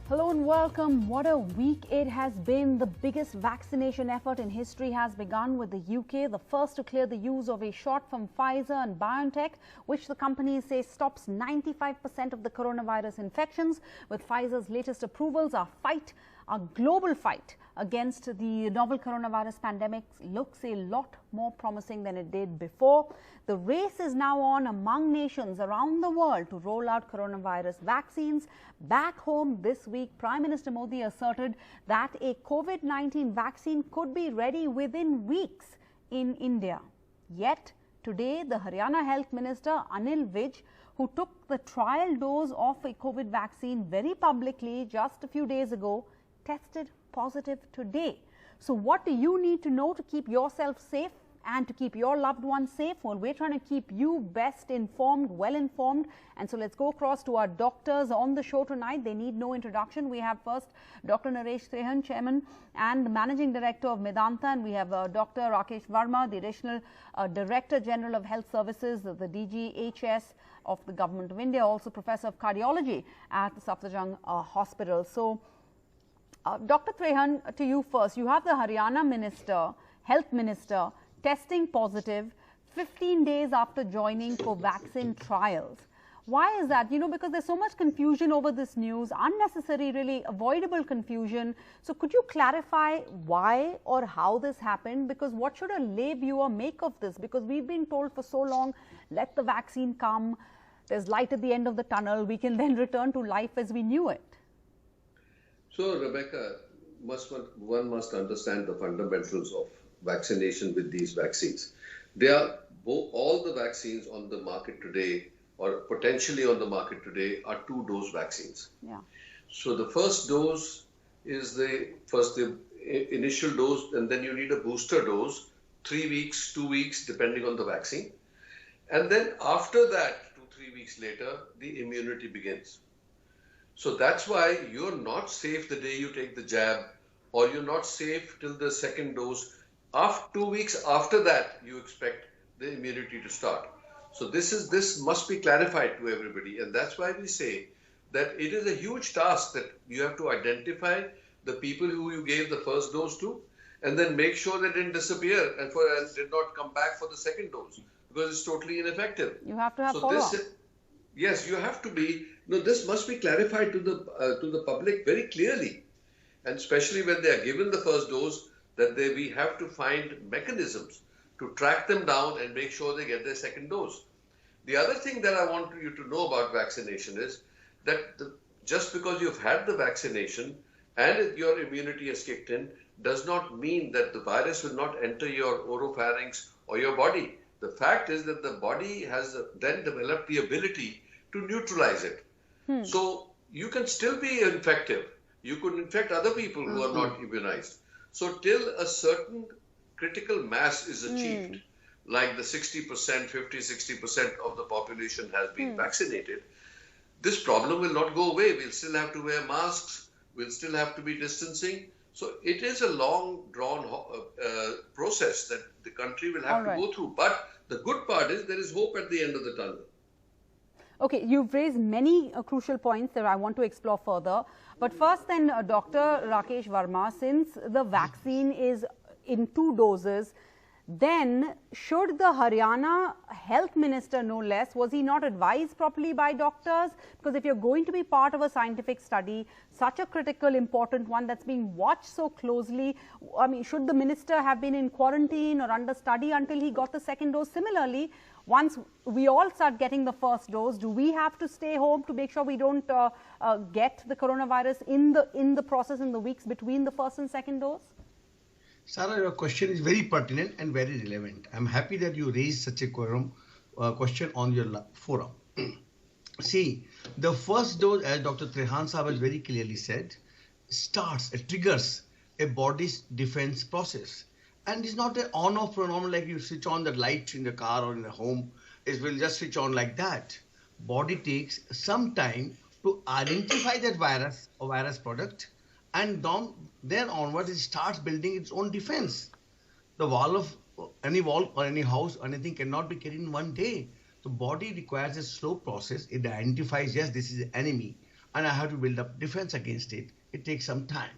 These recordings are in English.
Hello and welcome. What a week it has been. The biggest vaccination effort in history has begun with the UK, the first to clear the use of a shot from Pfizer and BioNTech, which the companies say stops 95% of the coronavirus infections. With Pfizer's latest approvals, our global fight against the novel coronavirus pandemic looks a lot more promising than it did before. The race is now on among nations around the world to roll out coronavirus vaccines. Back home this week, Prime Minister Modi asserted that a COVID-19 vaccine could be ready within weeks in India. Yet, today, the Haryana Health Minister Anil Vij, who took the trial dose of a COVID vaccine very publicly just a few days ago, tested positive today. So what do you need to know to keep yourself safe and to keep your loved ones safe? Well, we're trying to keep you best informed, well informed. And so let's go across to our doctors on the show tonight. They need no introduction. We have first Dr. Naresh Trehan, Chairman and Managing Director of Medanta. And we have Dr. Rakesh Verma, the Additional Director General of Health Services, the DGHS of the Government of India, also Professor of Cardiology at the Safdarjung Hospital. So, Dr. Trehan, to you first. You have the Haryana Minister, Health Minister, testing positive 15 days after joining Covaxin trials. Why is that? You know, because there's so much confusion over this news, unnecessary, really avoidable confusion. So could you clarify why or how this happened? Because what should a lay viewer make of this? Because we've been told for so long, let the vaccine come, there's light at the end of the tunnel, we can then return to life as we knew it. So, Rebecca, one must understand the fundamentals of vaccination with these vaccines. They are all the vaccines on the market today or potentially on the market today are two-dose vaccines. Yeah. So the first dose is the initial dose, and then you need a booster dose, 3 weeks, 2 weeks, depending on the vaccine. And then after that, 2-3 weeks later, the immunity begins. So that's why you're not safe the day you take the jab, or you're not safe till the second dose. After 2 weeks after that, you expect the immunity to start. So this must be clarified to everybody, and that's why we say that it is a huge task that you have to identify the people who you gave the first dose to, and then make sure they didn't disappear and did not come back for the second dose, because it's totally ineffective. You have to have follow-up. Yes, you have to be. No, this must be clarified to the public very clearly, and especially when they are given the first dose, that we have to find mechanisms to track them down and make sure they get their second dose. The other thing that I want you to know about vaccination is that just because you've had the vaccination and your immunity has kicked in, does not mean that the virus will not enter your oropharynx or your body. The fact is that the body has then developed the ability to neutralize it. So you can still be infective. You could infect other people who are not immunized. So till a certain critical mass is achieved, like the 60%, 50-60% of the population has been vaccinated, this problem will not go away. We'll still have to wear masks. We'll still have to be distancing. So it is a long drawn process that the country will have to go through. But the good part is there is hope at the end of the tunnel. Okay, you've raised many crucial points that I want to explore further. But first then, Dr. Rakesh Verma, since the vaccine is in 2 doses, then should the Haryana Health Minister, no less, was he not advised properly by doctors? Because if you're going to be part of a scientific study, such a critical, important one that's being watched so closely, I mean, should the minister have been in quarantine or under study until he got the second dose? Similarly, once we all start getting the first dose, do we have to stay home to make sure we don't get the coronavirus in the process in the weeks between the first and second dose? Sarah, your question is very pertinent and very relevant. I'm happy that you raised such a question on your forum. See, the first dose, as Dr. Trehan Sahab has very clearly said, triggers a body's defense process. And it's not an on-off phenomenon like you switch on the light in the car or in the home. It will just switch on like that. Body takes some time to identify that virus or virus product, and then onwards it starts building its own defense. The wall or any house, anything cannot be carried in one day. The body requires a slow process. It identifies, yes, this is the enemy, and I have to build up defense against it. It takes some time.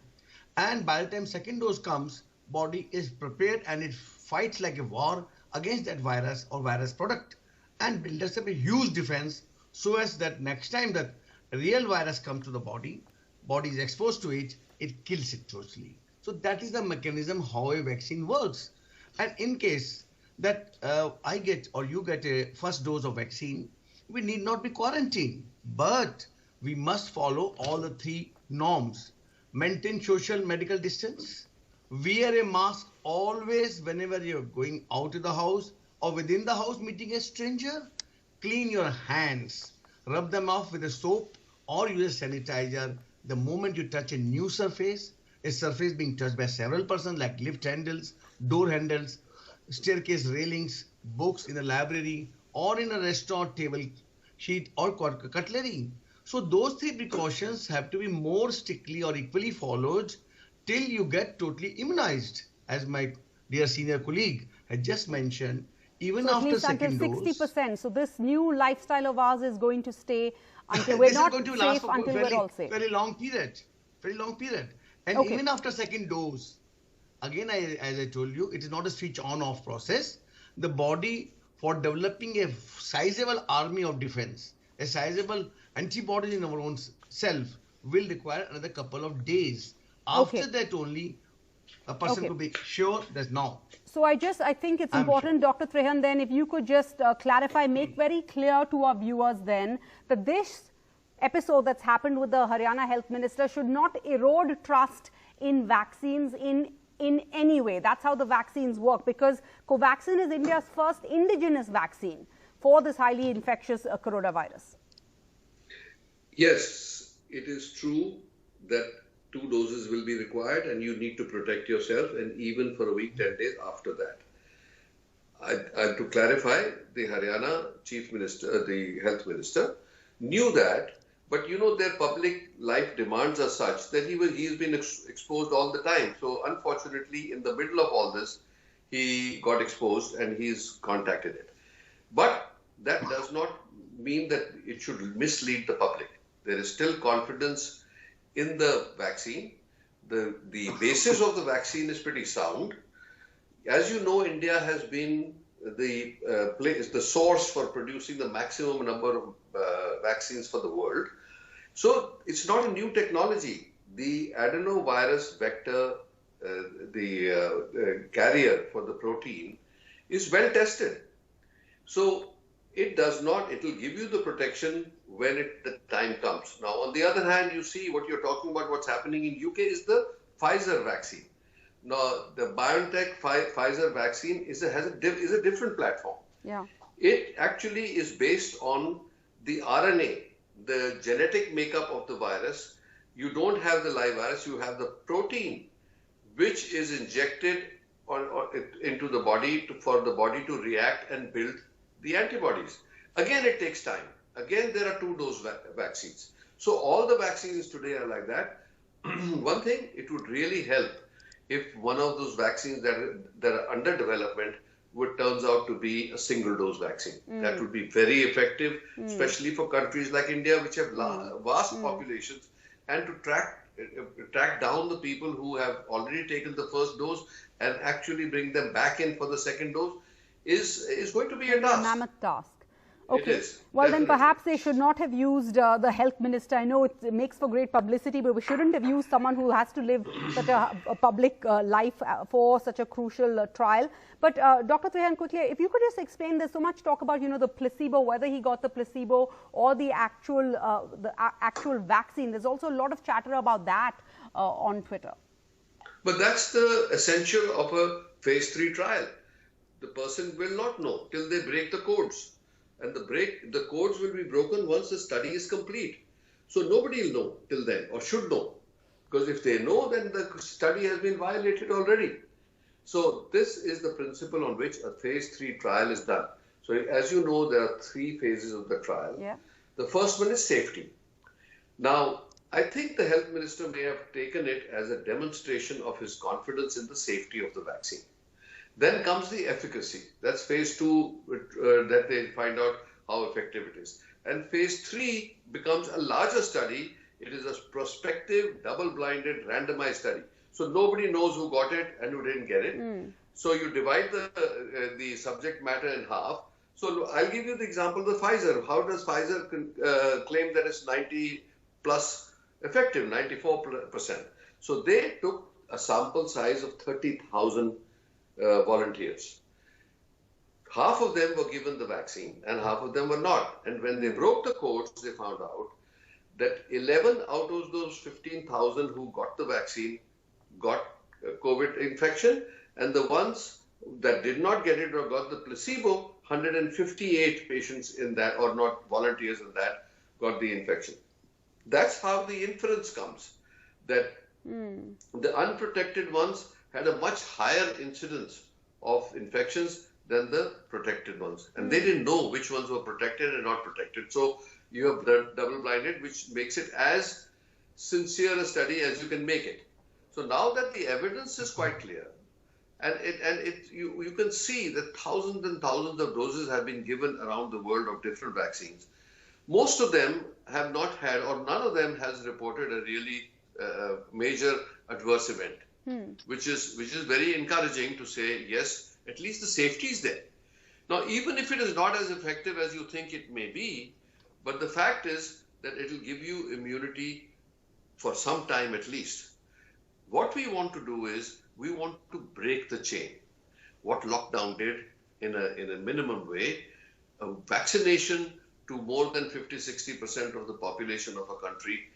And by the time second dose comes, body is prepared and it fights like a war against that virus or virus product and builds up a huge defense so as that next time that real virus comes to the body is exposed to it, it kills it totally. So that is the mechanism how a vaccine works. And in case that I get or you get a first dose of vaccine, we need not be quarantined, but we must follow all the 3 norms. Maintain social medical distance, wear a mask always whenever you're going out of the house or within the house meeting a stranger, clean your hands, rub them off with a soap or use a sanitizer the moment you touch a new surface, a surface being touched by several persons like lift handles, door handles, staircase railings, books in a library or in a restaurant table sheet or cutlery. So those 3 precautions have to be more strictly or equally followed till you get totally immunized. As my dear senior colleague had just mentioned, even so after second dose. At least until 60%. So this new lifestyle of ours is going to stay until we're not safe until we're all safe. Very long period. Very long period. And even after second dose, again, as I told you, it is not a switch on-off process. The body, for developing a sizable army of defense, a sizable antibodies in our own self, will require another couple of days. After that only, a person could be sure that now. So I think it's important, Dr. Trehan, then if you could just clarify, make very clear to our viewers then that this episode that's happened with the Haryana Health Minister should not erode trust in vaccines in any way. That's how the vaccines work, because Covaxin is India's first indigenous vaccine for this highly infectious coronavirus. Yes, it is true that 2 doses will be required and you need to protect yourself, and even for a week, 10 days after that. To clarify, the Haryana Chief Minister, the Health Minister, knew that, but you know their public life demands are such that he's been exposed all the time. So unfortunately, in the middle of all this, he got exposed and he's contacted it. But that does not mean that it should mislead the public. There is still confidence in the vaccine. The basis of the vaccine is pretty sound. As you know, India has been the source for producing the maximum number of vaccines for the world. So it's not a new technology. The adenovirus vector, the carrier for the protein, is well tested. So it will give you the protection when the time comes. Now, on the other hand, you see what you're talking about, what's happening in UK is the Pfizer vaccine. Now, the BioNTech Pfizer vaccine has a different platform. Yeah. It actually is based on the RNA, the genetic makeup of the virus. You don't have the live virus, you have the protein, which is injected into the body for the body to react and build the antibodies. Again, it takes time. Again, there are 2-dose vaccines. So all the vaccines today are like that. One thing, it would really help if one of those vaccines that are under development turns out to be a single-dose vaccine. That would be very effective, especially for countries like India, which have vast populations, and to track down the people who have already taken the first dose and actually bring them back in for the second dose is going to be a task. A mammoth task. Okay. It is. Well, Definitely. then perhaps they should not have used the health minister. I know it makes for great publicity, but we shouldn't have used someone who has to live such a public life for such a crucial trial. But Dr. Trehan, quickly, if you could just explain, there's so much talk about, the placebo, whether he got the placebo or the actual vaccine. There's also a lot of chatter about that on Twitter. But that's the essential of a phase 3 trial. The person will not know till they break the codes. And the codes will be broken once the study is complete. So nobody will know till then, or should know. Because if they know, then the study has been violated already. So this is the principle on which a phase 3 trial is done. So as you know, there are 3 phases of the trial. Yeah. The first one is safety. Now, I think the health minister may have taken it as a demonstration of his confidence in the safety of the vaccine. Then comes the efficacy. That's phase 2, that they find out how effective it is. And phase 3 becomes a larger study It is a prospective, double-blinded, randomized study. So nobody knows who got it and who didn't get it. So you divide the subject matter in half. So I'll give you the example of the Pfizer. How does Pfizer claim that it's 90 plus effective, 94%? So they took a sample size of 30,000 volunteers. Half of them were given the vaccine and half of them were not. And when they broke the codes, they found out that 11 out of those 15,000 who got the vaccine got COVID infection, and the ones that did not get it or got the placebo, 158 patients in that, or not volunteers in that, got the infection. That's how the inference comes, that the unprotected ones had a much higher incidence of infections than the protected ones. And they didn't know which ones were protected and not protected. So you have double-blinded, which makes it as sincere a study as you can make it. So now that the evidence is quite clear, and you can see that thousands and thousands of doses have been given around the world of different vaccines. Most of them have not had, or none of them has reported a really major adverse event, which is very encouraging to say, yes, at least the safety is there. Now, even if it is not as effective as you think it may be, but the fact is that it will give you immunity for some time at least. What we want to do is we want to break the chain. What lockdown did in a minimum way, vaccination to more than 50-60% of the population of a country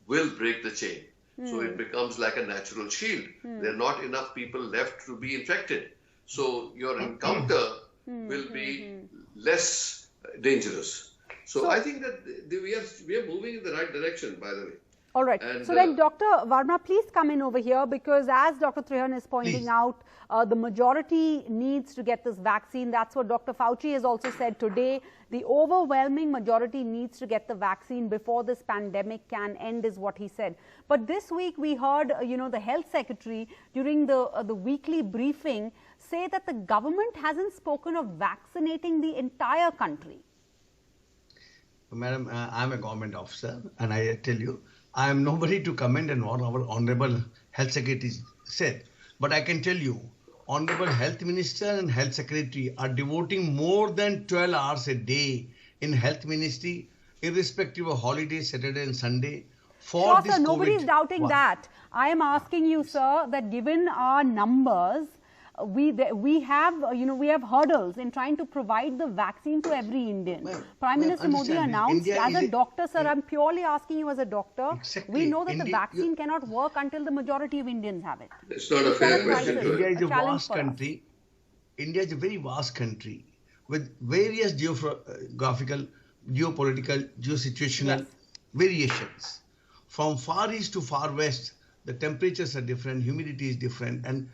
will break the chain. So it becomes like a natural shield. There are not enough people left to be infected. So your encounter will be less dangerous. So I think that we are moving in the right direction, by the way. All right. And, so then, Dr. Verma, please come in over here, because as Dr. Trehan is pointing out, the majority needs to get this vaccine. That's what Dr. Fauci has also said today. The overwhelming majority needs to get the vaccine before this pandemic can end, is what he said. But this week we heard, the health secretary during the weekly briefing say that the government hasn't spoken of vaccinating the entire country. Madam, I'm a government officer, and I tell you, I am nobody to comment on what our Honorable Health Secretary said. But I can tell you, Honorable Health Minister and Health Secretary are devoting more than 12 hours a day in Health Ministry, irrespective of holidays, Saturday and Sunday, for this sir, nobody is doubting that. I am asking you, sir, that given our numbers, we have hurdles in trying to provide the vaccine to every Indian. Prime Minister Modi announced, as a doctor, sir, I'm purely asking you as a doctor, we know that the vaccine cannot work until the majority of Indians have it. It's not a fair question. India is a vast country. India is a very vast country with various geographical, geopolitical, geosituational variations. From far east to far west, the temperatures are different, humidity is different, and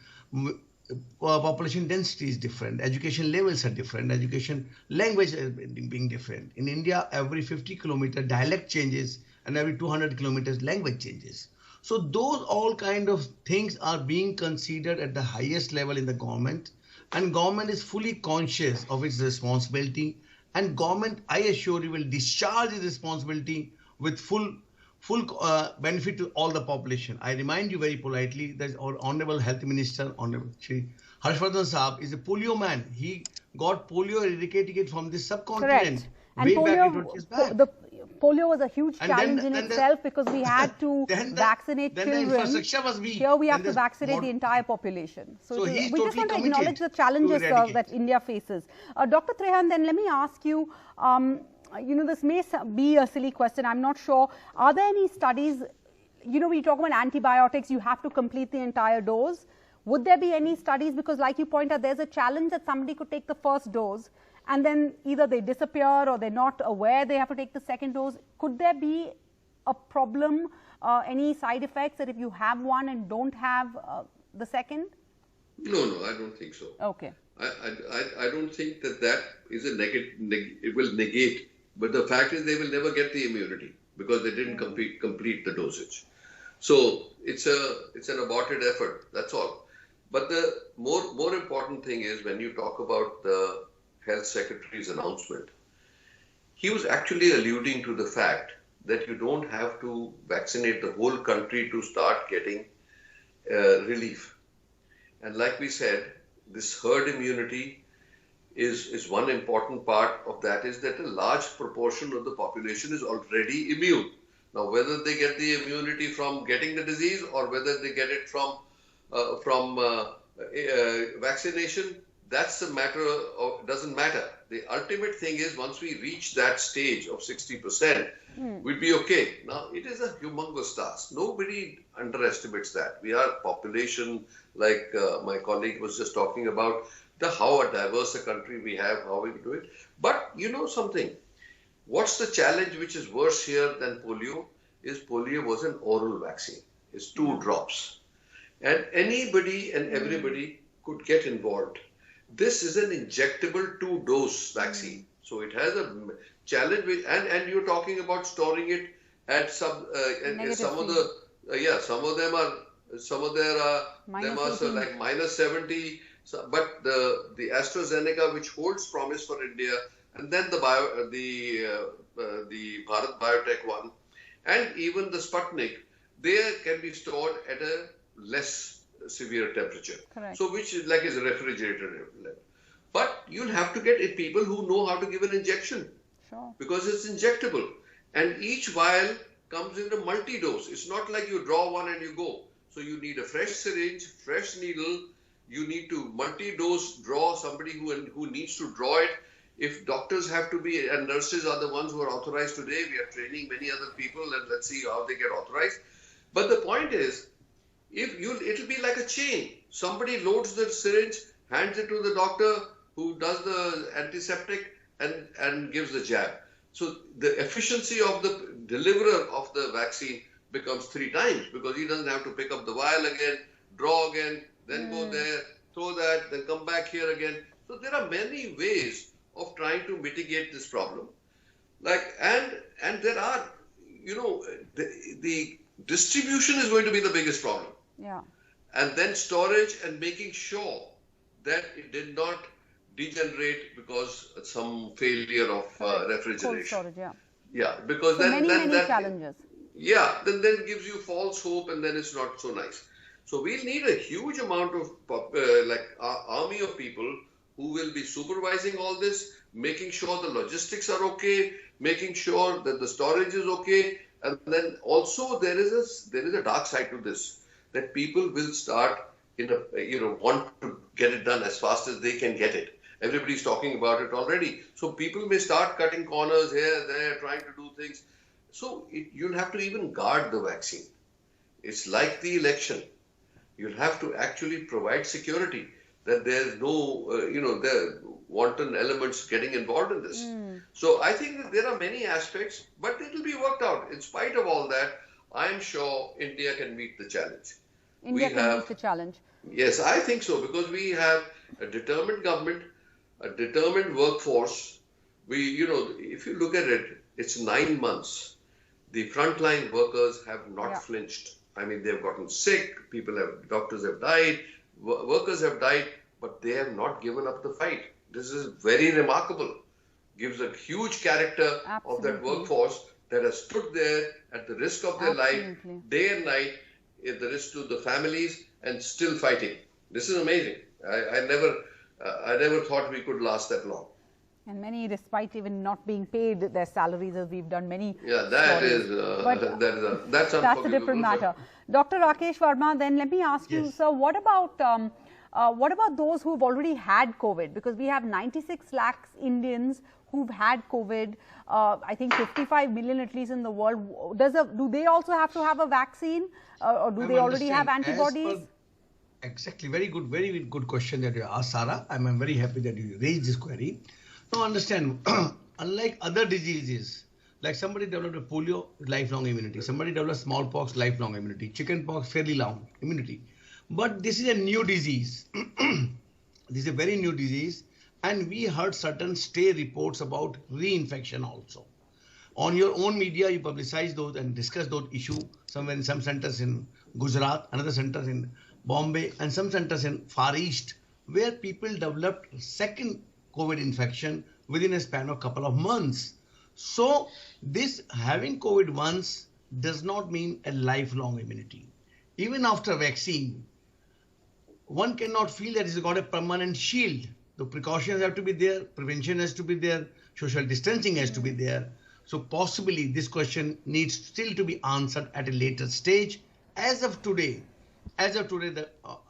population density is different, education levels are different, education language is being different. In India, every 50 kilometers dialect changes, and every 200 kilometers language changes. So those all kind of things are being considered at the highest level in the government, and government is fully conscious of its responsibility, and government, I assure you, will discharge its responsibility with full benefit to all the population. I remind you very politely that our Honorable Health Minister, Honorable Shri Harshvardhan Saab, is a polio man. He got polio eradicated it from this subcontinent. Correct. And polio, polio was a huge challenge in itself, because we had to vaccinate children. Here we have to vaccinate the entire population. So we just want to acknowledge the challenges that India faces. Dr. Trehan, then let me ask you, this may be a silly question, I'm not sure. Are there any studies, we talk about antibiotics, you have to complete the entire dose. Would there be any studies, because like you point out, there's a challenge that somebody could take the first dose and then either they disappear or they're not aware they have to take the second dose. Could there be a problem, any side effects that if you have one and don't have the second? No, I don't think so. Okay. I don't think that is a it will negate. But the fact is they will never get the immunity because they didn't complete the dosage. So it's an aborted effort, that's all. But the more important thing is, when you talk about the Health Secretary's announcement, he was actually alluding to the fact that you don't have to vaccinate the whole country to start getting relief. And like we said, this herd immunity is one important part of that, is that a large proportion of the population is already immune. Now, whether they get the immunity from getting the disease or whether they get it from vaccination, that's a matter of, doesn't matter. The ultimate thing is once we reach that stage of 60%, we'd be okay. Now, it is a humongous task. Nobody underestimates that. We are population, like my colleague was just talking about, how diverse a country we have, how we do it. But you know something, what's the challenge which is worse here than polio? Is polio was an oral vaccine. It's 2 drops. And anybody and everybody could get involved. This is an injectable 2-dose vaccine. So it has a challenge with, and you're talking about storing it at some of the some of them are like -70. So, but the AstraZeneca, which holds promise for India, and then the Bharat Biotech one, and even the Sputnik, they can be stored at a less severe temperature. Correct. So which is like a refrigerator level. But you'll have to get people who know how to give an injection. Sure. Because it's injectable. And each vial comes in a multi-dose. It's not like you draw one and you go. So you need a fresh syringe, fresh needle. You need to multi-dose draw, somebody who needs to draw it. If doctors have to be, and nurses are the ones who are authorized today, we are training many other people, and let's see how they get authorized. But the point is, it'll be like a chain. Somebody loads the syringe, hands it to the doctor who does the antiseptic and gives the jab. So the efficiency of the deliverer of the vaccine becomes 3 times, because he doesn't have to pick up the vial again, draw again, then go there, throw that, then come back here again. So there are many ways of trying to mitigate this problem. And there are, the distribution is going to be the biggest problem. Yeah. And then storage and making sure that it did not degenerate because of some failure of refrigeration. Cold storage, yeah. Yeah, because so then many that challenges. Yeah, then it gives you false hope, and then it's not so nice. So we'll need a huge amount of army of people who will be supervising all this, making sure the logistics are okay, making sure that the storage is okay, and then also there is a dark side to this, that people will start want to get it done as fast as they can get it. Everybody's talking about it already. So people may start cutting corners here, there, trying to do things. So you'll have to even guard the vaccine. It's like the election. You'll have to actually provide security, that there's no, the wanton elements getting involved in this. So I think that there are many aspects, but it'll be worked out. In spite of all that, I'm sure India can meet the challenge. India can meet the challenge. Yes, I think so, because we have a determined government, a determined workforce. If you look at it, it's 9 months. The frontline workers have not flinched. I mean, they've gotten sick, doctors have died, workers have died, but they have not given up the fight. This is very remarkable. Gives a huge character of that workforce that has stood there at the risk of their life, day and night, at the risk to the families, and still fighting. This is amazing. I never thought we could last that long. And many, despite even not being paid their salaries, as we've done many. Yeah, that's unforgivable. That's a different matter. Dr. Rakesh Verma, then let me ask you, sir, what about those who've already had COVID? Because we have 96 lakhs Indians who've had COVID. I think 55 million at least in the world. Do they also have to have a vaccine, or do they already have antibodies? Exactly. Very good question that you asked, Sarah. I'm very happy that you raised this query. Now understand, unlike other diseases, like somebody developed a polio, lifelong immunity. Somebody developed smallpox, lifelong immunity. Chickenpox, fairly long immunity. But this is a new disease. This is a very new disease. And we heard certain stray reports about reinfection also. On your own media, you publicize those and discuss those issues. Somewhere in some centers in Gujarat, another centers in Bombay, and some centers in Far East, where people developed second COVID infection within a span of a couple of months. So this having COVID once does not mean a lifelong immunity. Even after vaccine, one cannot feel that it's got a permanent shield. The precautions have to be there, prevention has to be there, social distancing has to be there. So possibly this question needs still to be answered at a later stage. As of today, the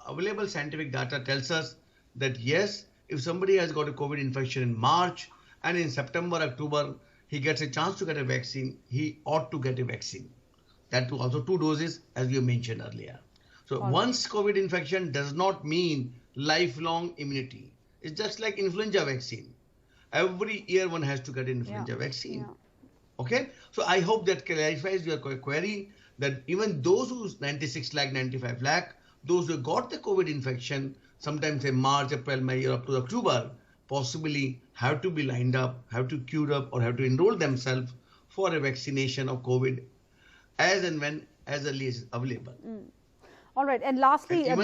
available scientific data tells us that yes, if somebody has got a COVID infection in March and in September, October, he gets a chance to get a vaccine, he ought to get a vaccine. That too also 2 doses, as you mentioned earlier. So once COVID infection does not mean lifelong immunity. It's just like influenza vaccine. Every year one has to get an influenza vaccine. Yeah. Okay. So I hope that clarifies your query, that even those who 96 lakh, 95 lakh, those who got the COVID infection, sometimes in March, April, May, or up to October, possibly have to be lined up, have to queue up, or have to enroll themselves for a vaccination of COVID as and when, as early as available. All right. And lastly, and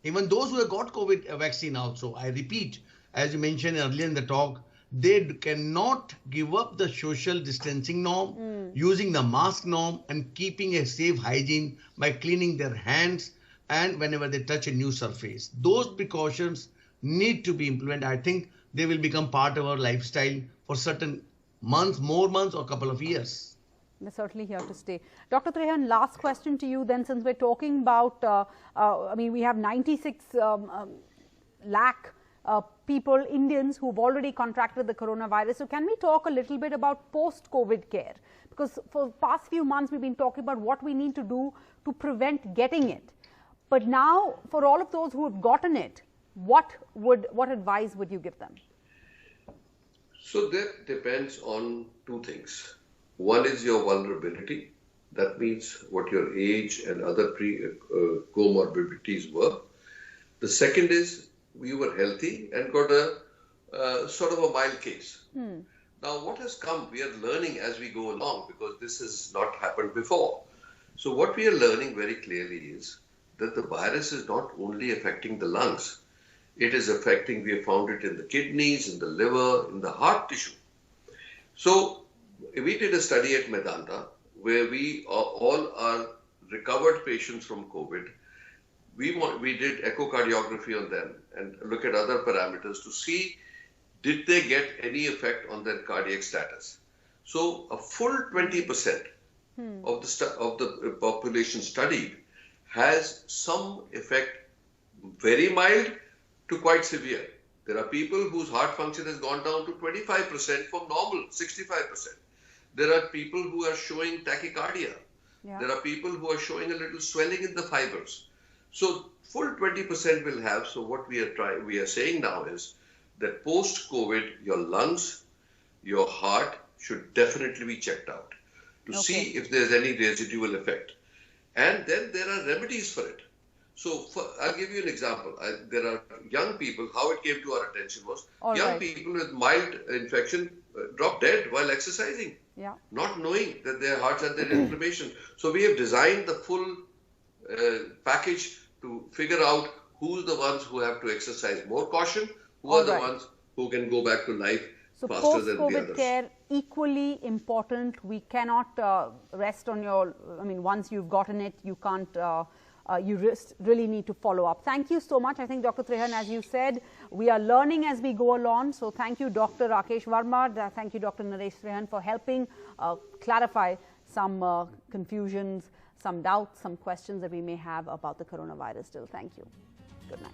even those who have got COVID vaccine also, I repeat, as you mentioned earlier in the talk, they cannot give up the social distancing norm, using the mask norm, and keeping a safe hygiene by cleaning their hands and whenever they touch a new surface. Those precautions need to be implemented. I think they will become part of our lifestyle for certain months, more months, or a couple of years. We're certainly here to stay. Dr. Trehan, last question to you then, since we're talking about, I mean, we have 96 lakh people, Indians, who've already contracted the coronavirus. So can we talk a little bit about post-COVID care? Because for the past few months, we've been talking about what we need to do to prevent getting it. But now, for all of those who have gotten it, what advice would you give them? So that depends on 2 things. One is your vulnerability. That means what your age and other comorbidities were. The second is we were healthy and got a sort of a mild case. Now what has come, we are learning as we go along, because this has not happened before. So what we are learning very clearly is that the virus is not only affecting the lungs. It is affecting, we have found it in the kidneys, in the liver, in the heart tissue. So we did a study at Medanta where we all are recovered patients from COVID. We did echocardiography on them and look at other parameters to see did they get any effect on their cardiac status. So a full 20% of the population studied has some effect, very mild to quite severe. There are people whose heart function has gone down to 25% from normal, 65%. There are people who are showing tachycardia. There are people who are showing a little swelling in the fibers. So full 20% will have. So what we are saying now is that post-COVID, your lungs, your heart should definitely be checked out to see if there's any residual effect. And then there are remedies for it. So I'll give you an example. There are young people, how it came to our attention was young people with mild infection drop dead while exercising, not knowing that their hearts had their inflammation. So we have designed the full package to figure out who's the ones who have to exercise more caution, who are the ones who can go back to life faster than the others. Post-COVID care, equally important. We cannot rest on your, I mean, once you've gotten it, you can't, you really need to follow up. Thank you so much. I think, Dr. Trehan, as you said, we are learning as we go along. So thank you, Dr. Rakesh Verma. Thank you, Dr. Naresh Trehan, for helping clarify some confusions, some doubts, some questions that we may have about the coronavirus still. Thank you. Good night.